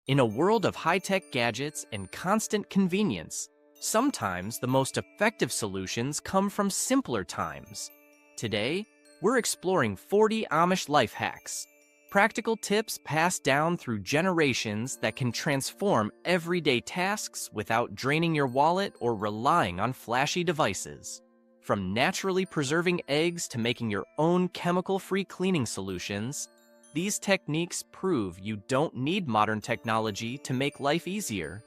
In a world of high-tech gadgets and constant convenience, sometimes the most effective solutions come from simpler times. Today, we're exploring 40 Amish life hacks, practical tips passed down through generations that can transform everyday tasks without draining your wallet or relying on flashy devices. From naturally preserving eggs to making your own chemical-free cleaning solutions, these techniques prove you don't need modern technology to make life easier.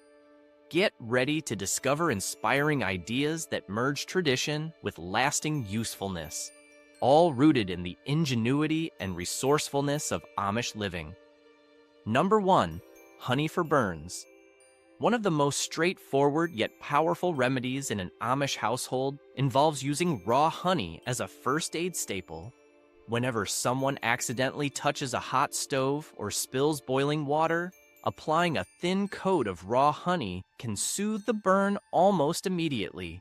Get ready to discover inspiring ideas that merge tradition with lasting usefulness, all rooted in the ingenuity and resourcefulness of Amish living. Number 1. Honey for burns. One of the most straightforward yet powerful remedies in an Amish household involves using raw honey as a first aid staple. Whenever someone accidentally touches a hot stove or spills boiling water, applying a thin coat of raw honey can soothe the burn almost immediately.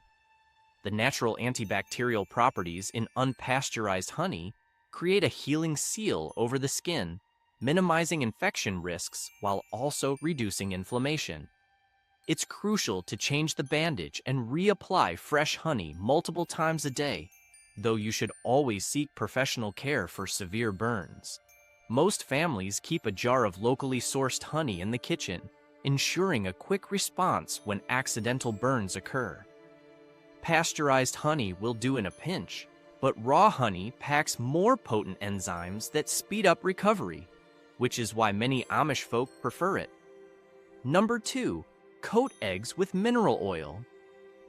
The natural antibacterial properties in unpasteurized honey create a healing seal over the skin, minimizing infection risks while also reducing inflammation. It's crucial to change the bandage and reapply fresh honey multiple times a day, though you should always seek professional care for severe burns. Most families keep a jar of locally sourced honey in the kitchen, ensuring a quick response when accidental burns occur. Pasteurized honey will do in a pinch, but raw honey packs more potent enzymes that speed up recovery, which is why many Amish folk prefer it. Number 2. Coat eggs with mineral oil.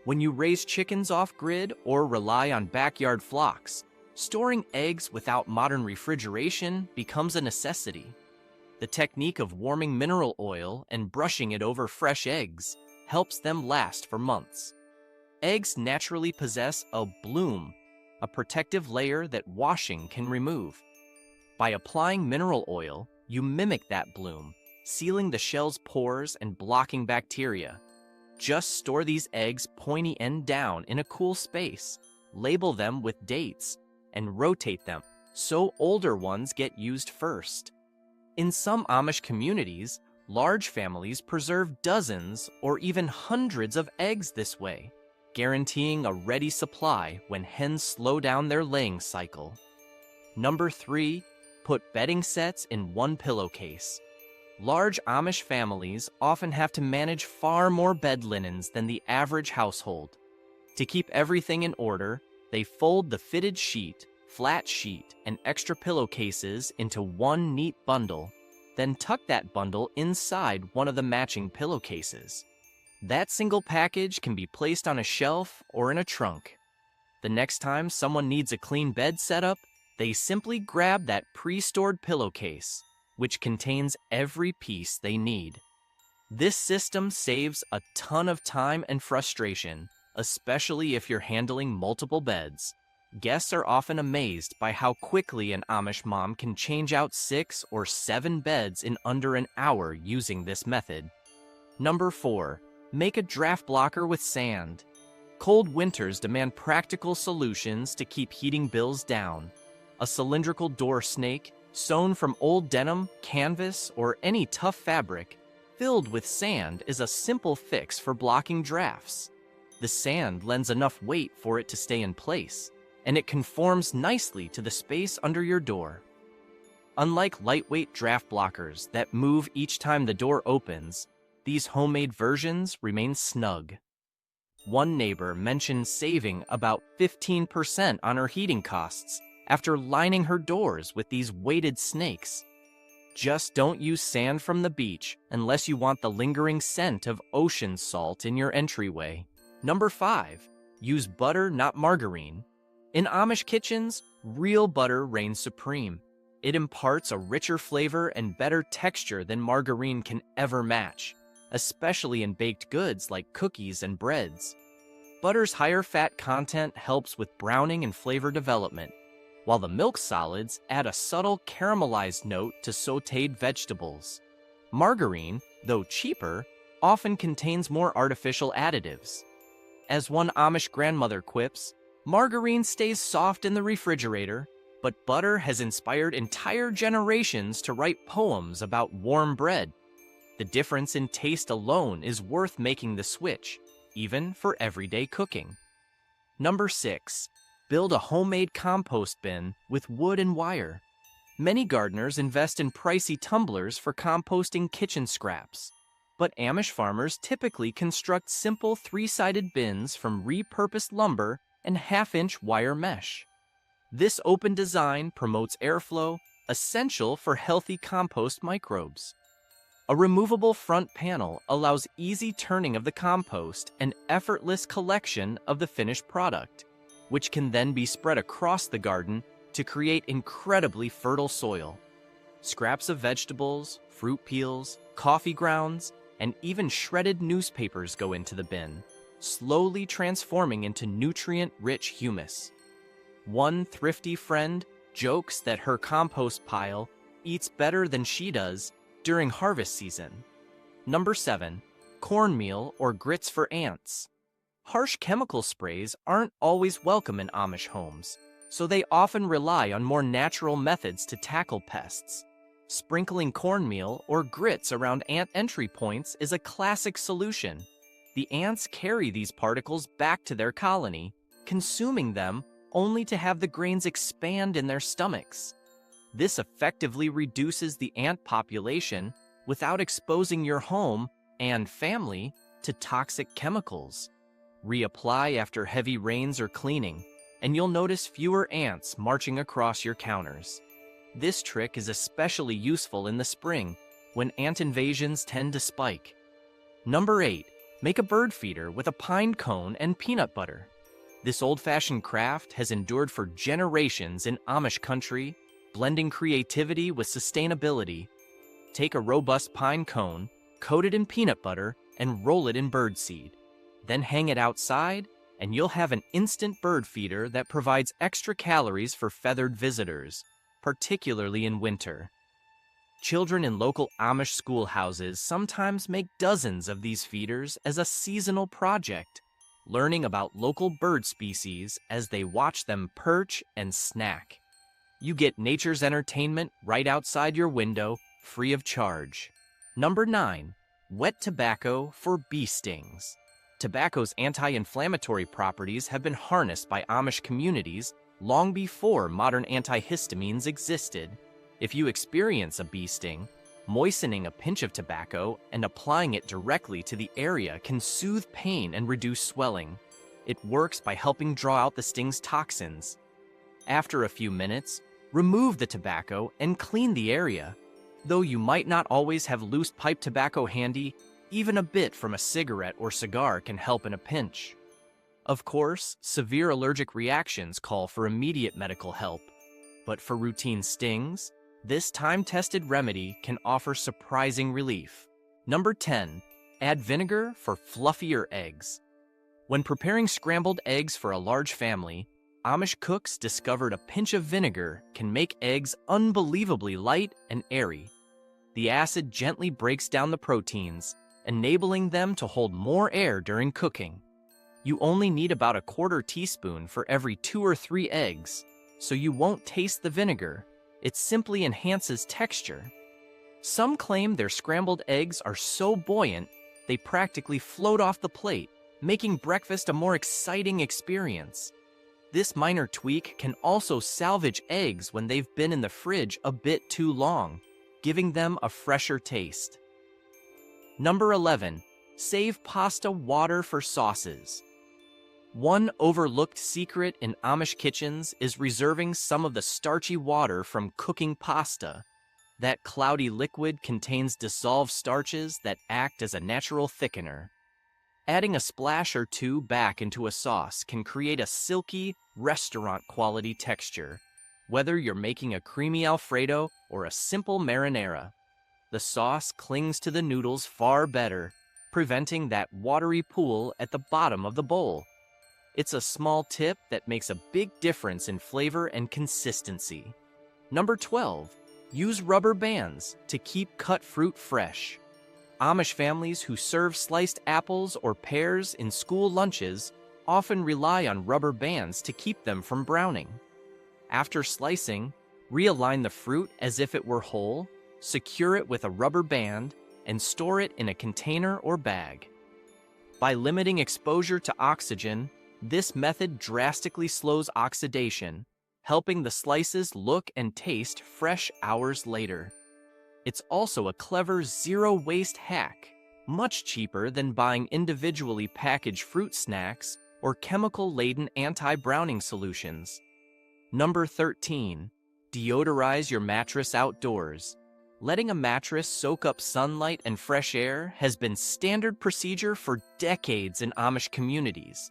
When you raise chickens off-grid or rely on backyard flocks, storing eggs without modern refrigeration becomes a necessity. The technique of warming mineral oil and brushing it over fresh eggs helps them last for months. Eggs naturally possess a bloom, a protective layer that washing can remove. By applying mineral oil, you mimic that bloom, sealing the shell's pores and blocking bacteria. Just store these eggs pointy end down in a cool space, label them with dates, and rotate them so older ones get used first. In some Amish communities, large families preserve dozens or even hundreds of eggs this way, guaranteeing a ready supply when hens slow down their laying cycle. Number 3. Put bedding sets in one pillowcase. Large Amish families often have to manage far more bed linens than the average household. To keep everything in order, they fold the fitted sheet, flat sheet, and extra pillowcases into one neat bundle, then tuck that bundle inside one of the matching pillowcases. That single package can be placed on a shelf or in a trunk. The next time someone needs a clean bed setup, they simply grab that pre-stored pillowcase, which contains every piece they need. This system saves a ton of time and frustration, especially if you're handling multiple beds. Guests are often amazed by how quickly an Amish mom can change out 6 or 7 beds in under an hour using this method. Number 4. Make a draft blocker with sand. Cold winters demand practical solutions to keep heating bills down. A cylindrical door snake, sewn from old denim, canvas, or any tough fabric, filled with sand is a simple fix for blocking drafts. The sand lends enough weight for it to stay in place, and it conforms nicely to the space under your door. Unlike lightweight draft blockers that move each time the door opens, these homemade versions remain snug. One neighbor mentioned saving about 15% on her heating costs after lining her doors with these weighted snakes. Just don't use sand from the beach unless you want the lingering scent of ocean salt in your entryway. Number 5. Use butter, not margarine. In Amish kitchens, real butter reigns supreme. It imparts a richer flavor and better texture than margarine can ever match, especially in baked goods like cookies and breads. Butter's higher fat content helps with browning and flavor development, while the milk solids add a subtle caramelized note to sautéed vegetables. Margarine, though cheaper, often contains more artificial additives. As one Amish grandmother quips, margarine stays soft in the refrigerator, but butter has inspired entire generations to write poems about warm bread. The difference in taste alone is worth making the switch, even for everyday cooking. Number 6. Build a homemade compost bin with wood and wire. Many gardeners invest in pricey tumblers for composting kitchen scraps, but Amish farmers typically construct simple 3-sided bins from repurposed lumber and half-inch wire mesh. This open design promotes airflow, essential for healthy compost microbes. A removable front panel allows easy turning of the compost and effortless collection of the finished product, which can then be spread across the garden to create incredibly fertile soil. Scraps of vegetables, fruit peels, coffee grounds, and even shredded newspapers go into the bin, slowly transforming into nutrient-rich humus. One thrifty friend jokes that her compost pile eats better than she does during harvest season. Number 7. Cornmeal or grits for ants. Harsh chemical sprays aren't always welcome in Amish homes, so they often rely on more natural methods to tackle pests. Sprinkling cornmeal or grits around ant entry points is a classic solution. The ants carry these particles back to their colony, consuming them only to have the grains expand in their stomachs. This effectively reduces the ant population without exposing your home and family to toxic chemicals. Reapply after heavy rains or cleaning, and you'll notice fewer ants marching across your counters. This trick is especially useful in the spring, when ant invasions tend to spike. Number 8. Make a bird feeder with a pine cone and peanut butter. This old-fashioned craft has endured for generations in Amish country, blending creativity with sustainability. Take a robust pine cone, coat it in peanut butter, and roll it in birdseed. Then hang it outside, and you'll have an instant bird feeder that provides extra calories for feathered visitors, particularly in winter. Children in local Amish schoolhouses sometimes make dozens of these feeders as a seasonal project, learning about local bird species as they watch them perch and snack. You get nature's entertainment right outside your window, free of charge. Number 9. Wet tobacco for bee stings. Tobacco's anti-inflammatory properties have been harnessed by Amish communities long before modern antihistamines existed. If you experience a bee sting, moistening a pinch of tobacco and applying it directly to the area can soothe pain and reduce swelling. It works by helping draw out the sting's toxins. After a few minutes, remove the tobacco and clean the area. Though you might not always have loose pipe tobacco handy, even a bit from a cigarette or cigar can help in a pinch. Of course, severe allergic reactions call for immediate medical help, but for routine stings, this time-tested remedy can offer surprising relief. Number 10. Add vinegar for fluffier eggs. When preparing scrambled eggs for a large family, Amish cooks discovered a pinch of vinegar can make eggs unbelievably light and airy. The acid gently breaks down the proteins, enabling them to hold more air during cooking. You only need about a quarter teaspoon for every 2 or 3 eggs, so you won't taste the vinegar. It simply enhances texture. Some claim their scrambled eggs are so buoyant, they practically float off the plate, making breakfast a more exciting experience. This minor tweak can also salvage eggs when they've been in the fridge a bit too long, giving them a fresher taste. Number 11. Save pasta water for sauces. One overlooked secret in Amish kitchens is reserving some of the starchy water from cooking pasta. That cloudy liquid contains dissolved starches that act as a natural thickener. Adding a splash or two back into a sauce can create a silky, restaurant-quality texture, whether you're making a creamy Alfredo or a simple marinara. The sauce clings to the noodles far better, preventing that watery pool at the bottom of the bowl. It's a small tip that makes a big difference in flavor and consistency. Number 12. Use rubber bands to keep cut fruit fresh. Amish families who serve sliced apples or pears in school lunches often rely on rubber bands to keep them from browning. After slicing, realign the fruit as if it were whole, secure it with a rubber band, and store it in a container or bag. By limiting exposure to oxygen, this method drastically slows oxidation, helping the slices look and taste fresh hours later. It's also a clever zero-waste hack, much cheaper than buying individually packaged fruit snacks or chemical-laden anti-browning solutions. Number 13. Deodorize your mattress outdoors. Letting a mattress soak up sunlight and fresh air has been standard procedure for decades in Amish communities.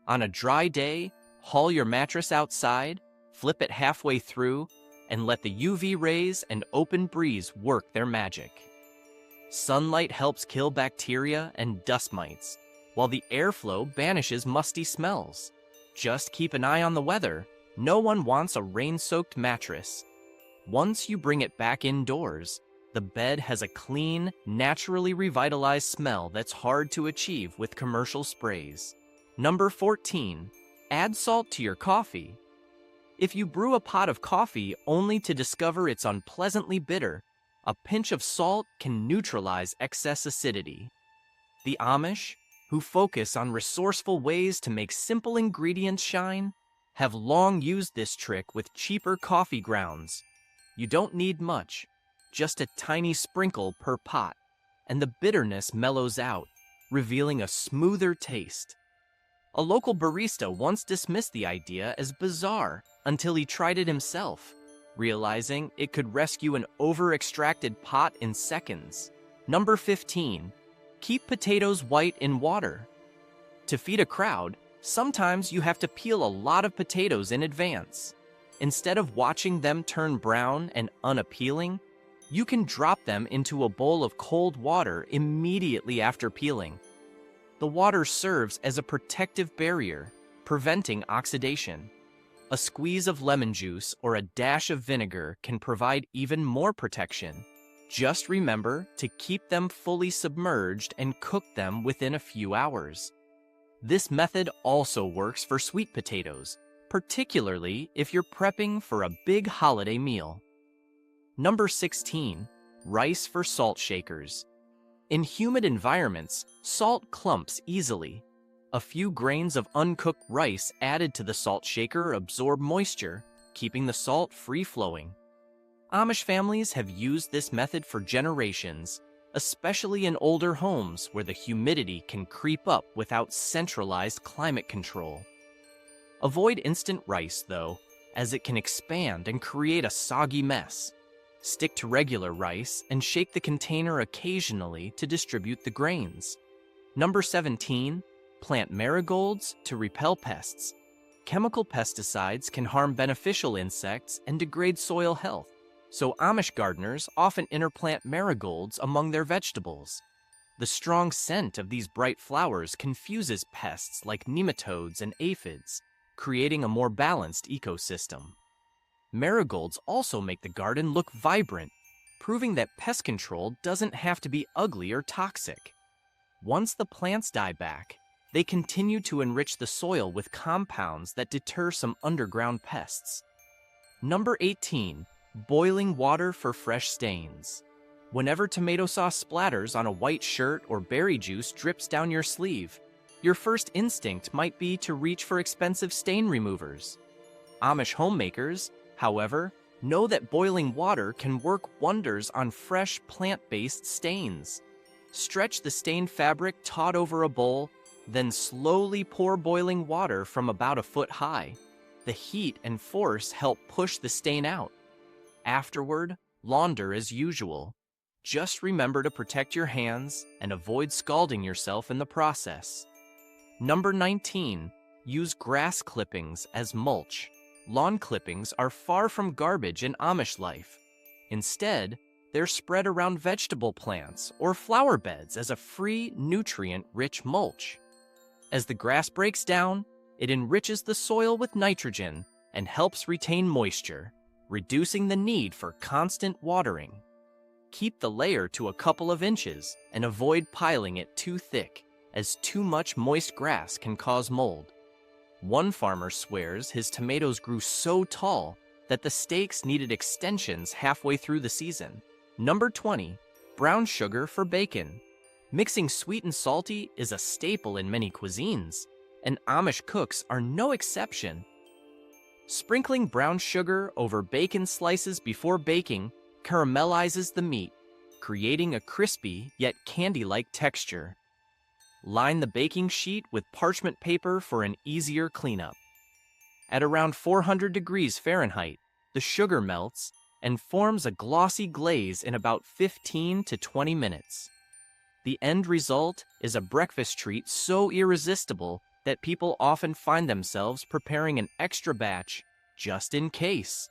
On a dry day, haul your mattress outside, flip it halfway through, and let the UV rays and open breeze work their magic. Sunlight helps kill bacteria and dust mites, while the airflow banishes musty smells. Just keep an eye on the weather. No one wants a rain-soaked mattress. Once you bring it back indoors, the bed has a clean, naturally revitalized smell that's hard to achieve with commercial sprays. Number 14. Add salt to your coffee. If you brew a pot of coffee only to discover it's unpleasantly bitter, a pinch of salt can neutralize excess acidity. The Amish, who focus on resourceful ways to make simple ingredients shine, have long used this trick with cheaper coffee grounds. You don't need much, just a tiny sprinkle per pot, and the bitterness mellows out, revealing a smoother taste. A local barista once dismissed the idea as bizarre until he tried it himself, realizing it could rescue an over-extracted pot in seconds. Number 15. Keep potatoes white in water. To feed a crowd, sometimes you have to peel a lot of potatoes in advance. Instead of watching them turn brown and unappealing, you can drop them into a bowl of cold water immediately after peeling. The water serves as a protective barrier, preventing oxidation. A squeeze of lemon juice or a dash of vinegar can provide even more protection. Just remember to keep them fully submerged and cook them within a few hours. This method also works for sweet potatoes, particularly if you're prepping for a big holiday meal. Number 16. Rice for salt shakers. In humid environments, salt clumps easily. A few grains of uncooked rice added to the salt shaker absorb moisture, keeping the salt free-flowing. Amish families have used this method for generations, especially in older homes where the humidity can creep up without centralized climate control. Avoid instant rice, though, as it can expand and create a soggy mess. Stick to regular rice and shake the container occasionally to distribute the grains. Number 17. Plant marigolds to repel pests. Chemical pesticides can harm beneficial insects and degrade soil health, so Amish gardeners often interplant marigolds among their vegetables. The strong scent of these bright flowers confuses pests like nematodes and aphids, creating a more balanced ecosystem. Marigolds also make the garden look vibrant, proving that pest control doesn't have to be ugly or toxic. Once the plants die back, they continue to enrich the soil with compounds that deter some underground pests. Number 18. Boiling water for fresh stains. Whenever tomato sauce splatters on a white shirt or berry juice drips down your sleeve, your first instinct might be to reach for expensive stain removers. Amish homemakers, however, know that boiling water can work wonders on fresh plant-based stains. Stretch the stained fabric taut over a bowl, then slowly pour boiling water from about a foot high. The heat and force help push the stain out. Afterward, launder as usual. Just remember to protect your hands and avoid scalding yourself in the process. Number 19. Use grass clippings as mulch. Lawn clippings are far from garbage in Amish life. Instead, they're spread around vegetable plants or flower beds as a free, nutrient-rich mulch. As the grass breaks down, it enriches the soil with nitrogen and helps retain moisture, reducing the need for constant watering. Keep the layer to a couple of inches and avoid piling it too thick, as too much moist grass can cause mold. One farmer swears his tomatoes grew so tall that the stakes needed extensions halfway through the season. Number 20. Brown sugar for bacon. Mixing sweet and salty is a staple in many cuisines, and Amish cooks are no exception. Sprinkling brown sugar over bacon slices before baking caramelizes the meat, creating a crispy yet candy-like texture. Line the baking sheet with parchment paper for an easier cleanup. At around 400 degrees Fahrenheit, the sugar melts and forms a glossy glaze in about 15 to 20 minutes. The end result is a breakfast treat so irresistible that people often find themselves preparing an extra batch just in case.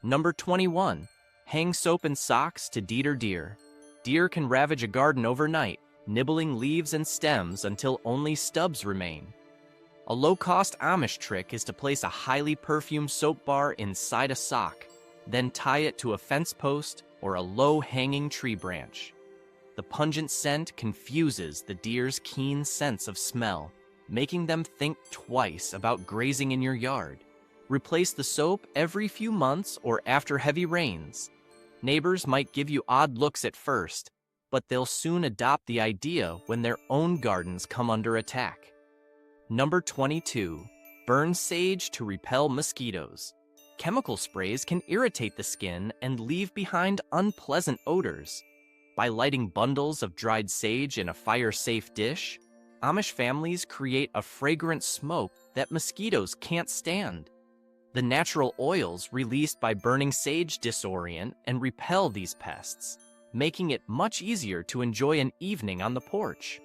Number 21. Hang soap and socks to deer. Deer can ravage a garden overnight, nibbling leaves and stems until only stubs remain. A low-cost Amish trick is to place a highly perfumed soap bar inside a sock, then tie it to a fence post or a low-hanging tree branch. The pungent scent confuses the deer's keen sense of smell, making them think twice about grazing in your yard. Replace the soap every few months or after heavy rains. Neighbors might give you odd looks at first, but they'll soon adopt the idea when their own gardens come under attack. Number 22. Burn sage to repel mosquitoes. Chemical sprays can irritate the skin and leave behind unpleasant odors. By lighting bundles of dried sage in a fire-safe dish, Amish families create a fragrant smoke that mosquitoes can't stand. The natural oils released by burning sage disorient and repel these pests, making it much easier to enjoy an evening on the porch.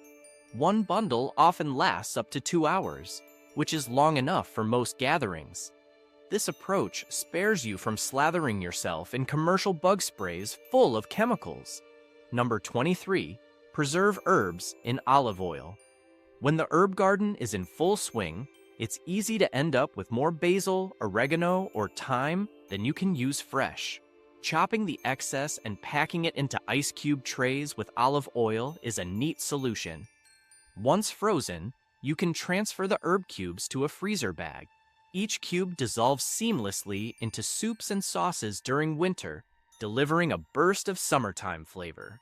One bundle often lasts up to 2 hours, which is long enough for most gatherings. This approach spares you from slathering yourself in commercial bug sprays full of chemicals. Number 23. Preserve herbs in olive oil. When the herb garden is in full swing, it's easy to end up with more basil, oregano, or thyme than you can use fresh. Chopping the excess and packing it into ice cube trays with olive oil is a neat solution. Once frozen, you can transfer the herb cubes to a freezer bag. Each cube dissolves seamlessly into soups and sauces during winter, delivering a burst of summertime flavor.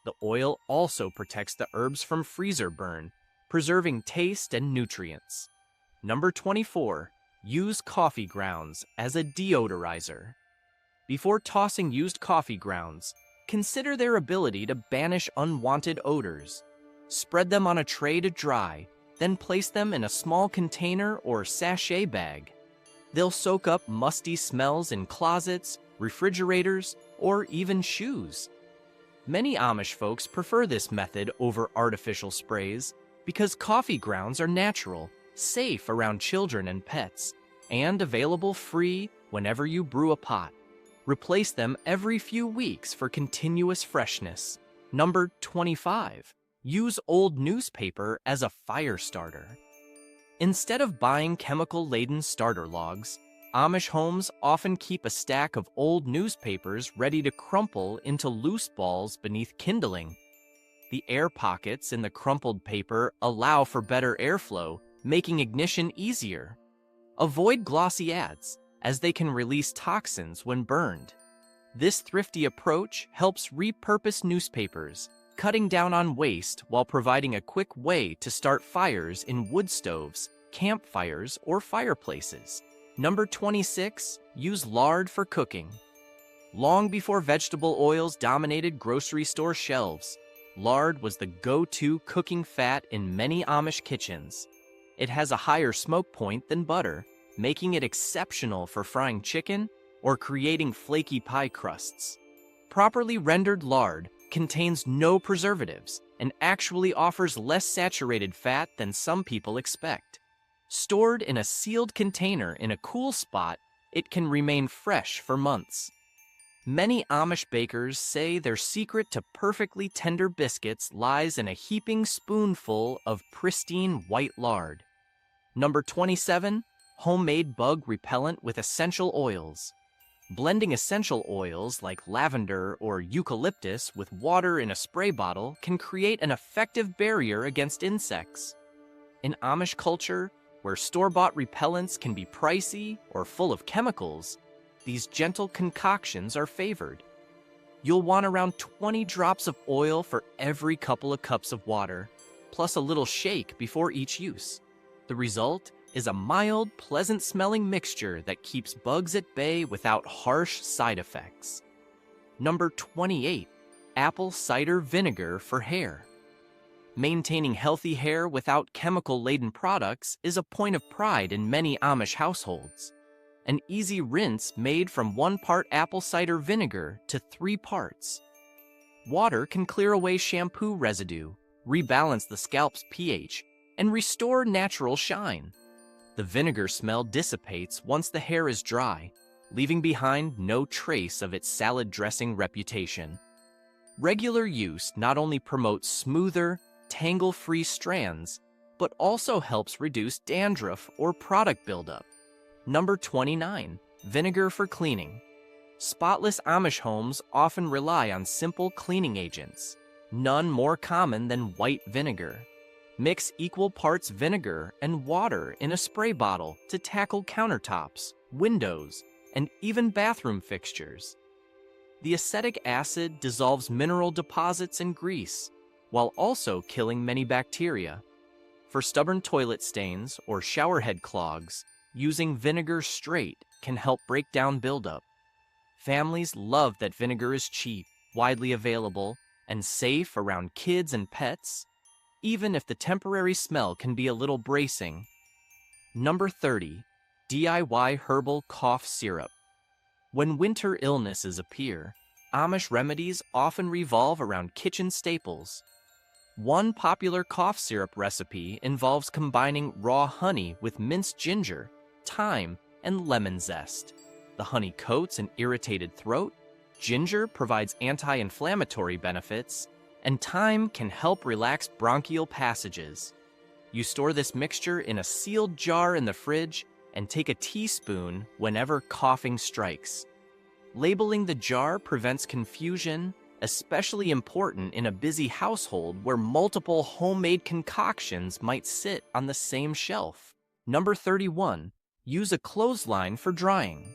The oil also protects the herbs from freezer burn, preserving taste and nutrients. Number 24. Use coffee grounds as a deodorizer. Before tossing used coffee grounds, consider their ability to banish unwanted odors. Spread them on a tray to dry, then place them in a small container or sachet bag. They'll soak up musty smells in closets, refrigerators, or even shoes. Many Amish folks prefer this method over artificial sprays because coffee grounds are natural, safe around children and pets, and available free whenever you brew a pot. Replace them every few weeks for continuous freshness. Number 25. Use old newspaper as a fire starter. Instead of buying chemical-laden starter logs, Amish homes often keep a stack of old newspapers ready to crumple into loose balls beneath kindling. The air pockets in the crumpled paper allow for better airflow, making ignition easier. Avoid glossy ads, as they can release toxins when burned. This thrifty approach helps repurpose newspapers, cutting down on waste while providing a quick way to start fires in wood stoves, campfires, or fireplaces. Number 26. Use lard for cooking. Long before vegetable oils dominated grocery store shelves, lard was the go-to cooking fat in many Amish kitchens. It has a higher smoke point than butter, making it exceptional for frying chicken or creating flaky pie crusts. Properly rendered lard contains no preservatives and actually offers less saturated fat than some people expect. Stored in a sealed container in a cool spot, it can remain fresh for months. Many Amish bakers say their secret to perfectly tender biscuits lies in a heaping spoonful of pristine white lard. Number 27. Homemade bug repellent with essential oils. Blending essential oils like lavender or eucalyptus with water in a spray bottle can create an effective barrier against insects. In Amish culture, where store-bought repellents can be pricey or full of chemicals, these gentle concoctions are favored. You'll want around 20 drops of oil for every couple of cups of water, plus a little shake before each use. The result is a mild, pleasant-smelling mixture that keeps bugs at bay without harsh side effects. Number 28, apple cider vinegar for hair. Maintaining healthy hair without chemical-laden products is a point of pride in many Amish households. An easy rinse made from 1 part apple cider vinegar to 3 parts. Water can clear away shampoo residue, rebalance the scalp's pH, and restore natural shine. The vinegar smell dissipates once the hair is dry, leaving behind no trace of its salad dressing reputation. Regular use not only promotes smoother, tangle-free strands, but also helps reduce dandruff or product buildup. Number 29, vinegar for cleaning. Spotless Amish homes often rely on simple cleaning agents, none more common than white vinegar. Mix equal parts vinegar and water in a spray bottle to tackle countertops, windows, and even bathroom fixtures. The acetic acid dissolves mineral deposits and grease, while also killing many bacteria. For stubborn toilet stains or showerhead clogs, using vinegar straight can help break down buildup. Families love that vinegar is cheap, widely available, and safe around kids and pets, even if the temporary smell can be a little bracing. Number 30, DIY herbal cough syrup. When winter illnesses appear, Amish remedies often revolve around kitchen staples. One popular cough syrup recipe involves combining raw honey with minced ginger, thyme, and lemon zest. The honey coats an irritated throat, ginger provides anti-inflammatory benefits, and thyme can help relax bronchial passages. You store this mixture in a sealed jar in the fridge and take a teaspoon whenever coughing strikes. Labeling the jar prevents confusion, especially important in a busy household where multiple homemade concoctions might sit on the same shelf. Number 31, use a clothesline for drying.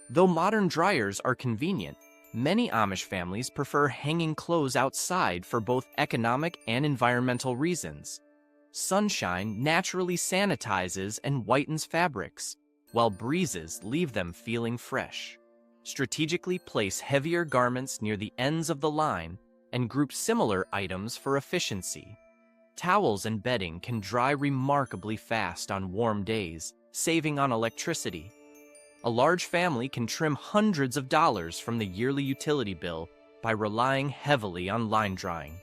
Though modern dryers are convenient, many Amish families prefer hanging clothes outside for both economic and environmental reasons. Sunshine naturally sanitizes and whitens fabrics, while breezes leave them feeling fresh. Strategically place heavier garments near the ends of the line and group similar items for efficiency. Towels and bedding can dry remarkably fast on warm days, saving on electricity. A large family can trim hundreds of dollars from the yearly utility bill by relying heavily on line drying.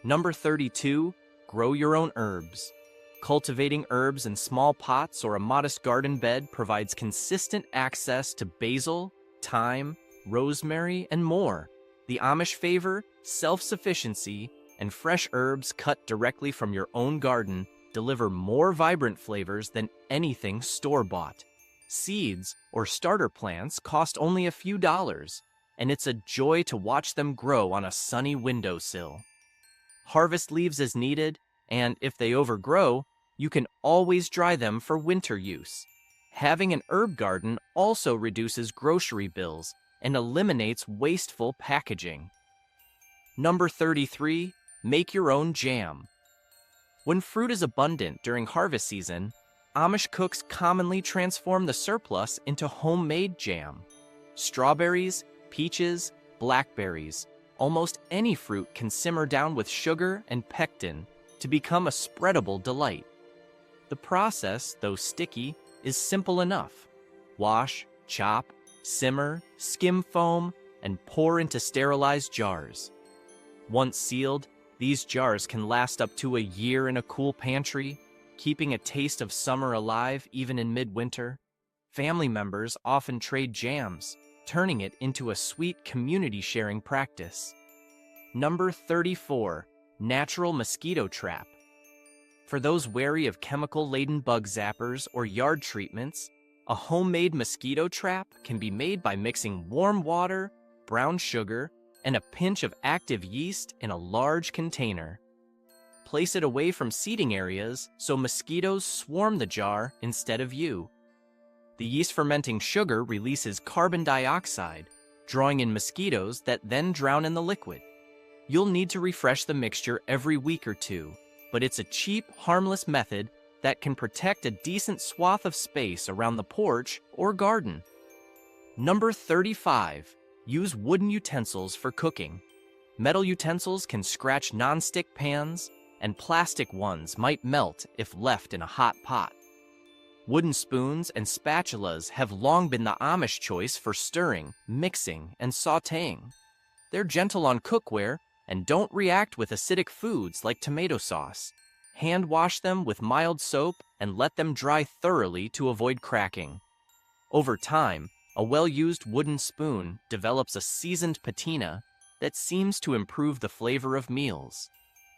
Number 32, grow your own herbs. Cultivating herbs in small pots or a modest garden bed provides consistent access to basil, thyme, rosemary, and more. The Amish favor self-sufficiency, and fresh herbs cut directly from your own garden deliver more vibrant flavors than anything store-bought. Seeds or starter plants cost only a few dollars, and it's a joy to watch them grow on a sunny windowsill. Harvest leaves as needed, and if they overgrow, you can always dry them for winter use. Having an herb garden also reduces grocery bills and eliminates wasteful packaging. Number 33, make your own jam. When fruit is abundant during harvest season, Amish cooks commonly transform the surplus into homemade jam. Strawberries, peaches, blackberries, almost any fruit can simmer down with sugar and pectin to become a spreadable delight. The process, though sticky, is simple enough. Wash, chop, simmer, skim foam, and pour into sterilized jars. Once sealed, these jars can last up to a year in a cool pantry, keeping a taste of summer alive even in midwinter. Family members often trade jams, turning it into a sweet community-sharing practice. Number 34, natural mosquito trap. For those wary of chemical-laden bug zappers or yard treatments, a homemade mosquito trap can be made by mixing warm water, brown sugar, and a pinch of active yeast in a large container. Place it away from seating areas so mosquitoes swarm the jar instead of you. The yeast fermenting sugar releases carbon dioxide, drawing in mosquitoes that then drown in the liquid. You'll need to refresh the mixture every week or two, but it's a cheap, harmless method that can protect a decent swath of space around the porch or garden. Number 35. Use wooden utensils for cooking. Metal utensils can scratch non-stick pans, and plastic ones might melt if left in a hot pot. Wooden spoons and spatulas have long been the Amish choice for stirring, mixing, and sautéing. They're gentle on cookware and don't react with acidic foods like tomato sauce. Hand wash them with mild soap and let them dry thoroughly to avoid cracking. Over time, a well-used wooden spoon develops a seasoned patina that seems to improve the flavor of meals,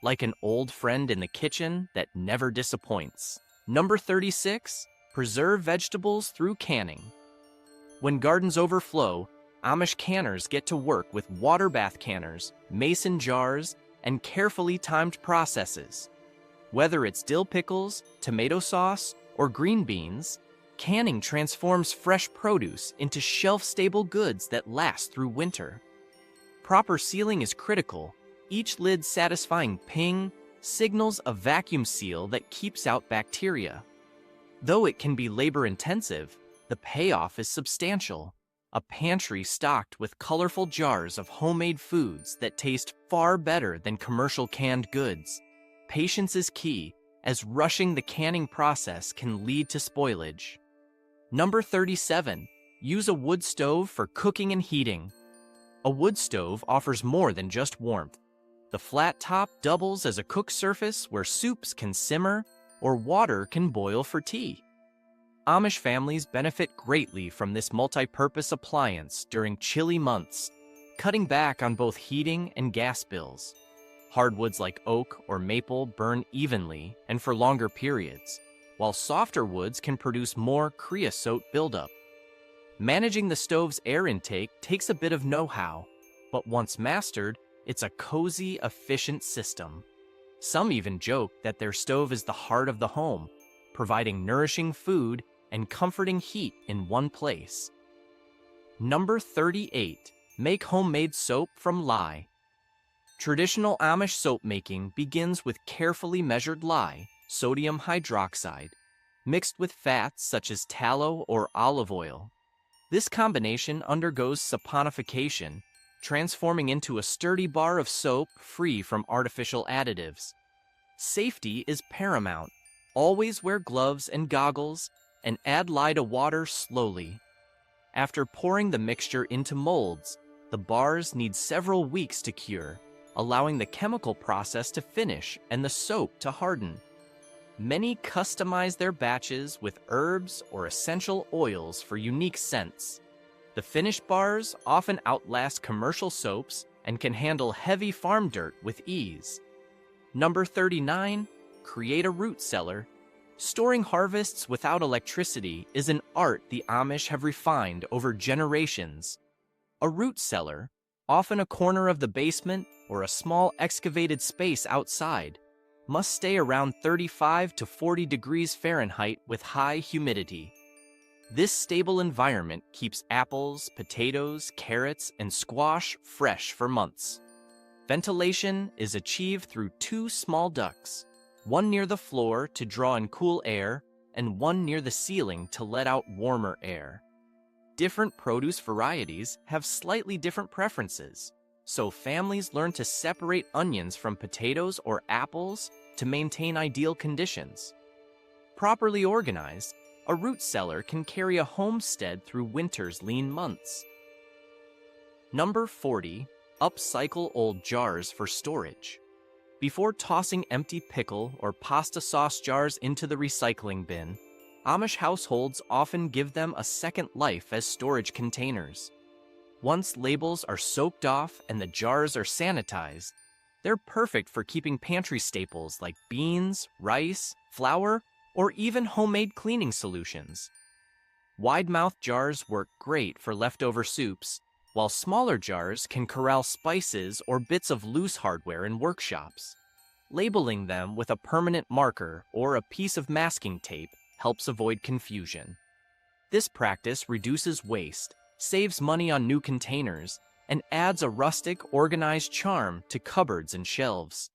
like an old friend in the kitchen that never disappoints. Number 36. Preserve vegetables through canning. When gardens overflow, Amish canners get to work with water bath canners, mason jars, and carefully timed processes. Whether it's dill pickles, tomato sauce, or green beans, canning transforms fresh produce into shelf-stable goods that last through winter. Proper sealing is critical. Each lid satisfying ping signals a vacuum seal that keeps out bacteria. Though it can be labor-intensive, the payoff is substantial. A pantry stocked with colorful jars of homemade foods that taste far better than commercial canned goods. Patience is key, as rushing the canning process can lead to spoilage. Number 37. Use a wood stove for cooking and heating. A wood stove offers more than just warmth. The flat top doubles as a cook surface where soups can simmer or water can boil for tea. Amish families benefit greatly from this multi-purpose appliance during chilly months, cutting back on both heating and gas bills. Hardwoods like oak or maple burn evenly and for longer periods, while softer woods can produce more creosote buildup. Managing the stove's air intake takes a bit of know-how, but once mastered, it's a cozy, efficient system. Some even joke that their stove is the heart of the home, providing nourishing food and comforting heat in one place. Number 38. Make homemade soap from lye. Traditional Amish soap making begins with carefully measured lye, sodium hydroxide, mixed with fats such as tallow or olive oil. This combination undergoes saponification, transforming into a sturdy bar of soap free from artificial additives. Safety is paramount. Always wear gloves and goggles, and add lye to water slowly. After pouring the mixture into molds, the bars need several weeks to cure, allowing the chemical process to finish and the soap to harden. Many customize their batches with herbs or essential oils for unique scents. The finished bars often outlast commercial soaps and can handle heavy farm dirt with ease. Number 39. Create a root cellar. Storing harvests without electricity is an art the Amish have refined over generations. A root cellar, often a corner of the basement or a small excavated space outside, must stay around 35 to 40 degrees Fahrenheit with high humidity. This stable environment keeps apples, potatoes, carrots, and squash fresh for months. Ventilation is achieved through 2 small ducts, one near the floor to draw in cool air and one near the ceiling to let out warmer air. Different produce varieties have slightly different preferences, so families learn to separate onions from potatoes or apples to maintain ideal conditions. Properly organized, a root cellar can carry a homestead through winter's lean months. Number 40. Upcycle old jars for storage. Before tossing empty pickle or pasta sauce jars into the recycling bin, Amish households often give them a second life as storage containers. Once labels are soaked off and the jars are sanitized, they're perfect for keeping pantry staples like beans, rice, flour, or even homemade cleaning solutions. Wide-mouthed jars work great for leftover soups, while smaller jars can corral spices or bits of loose hardware in workshops. Labeling them with a permanent marker or a piece of masking tape helps avoid confusion. This practice reduces waste, saves money on new containers, and adds a rustic, organized charm to cupboards and shelves.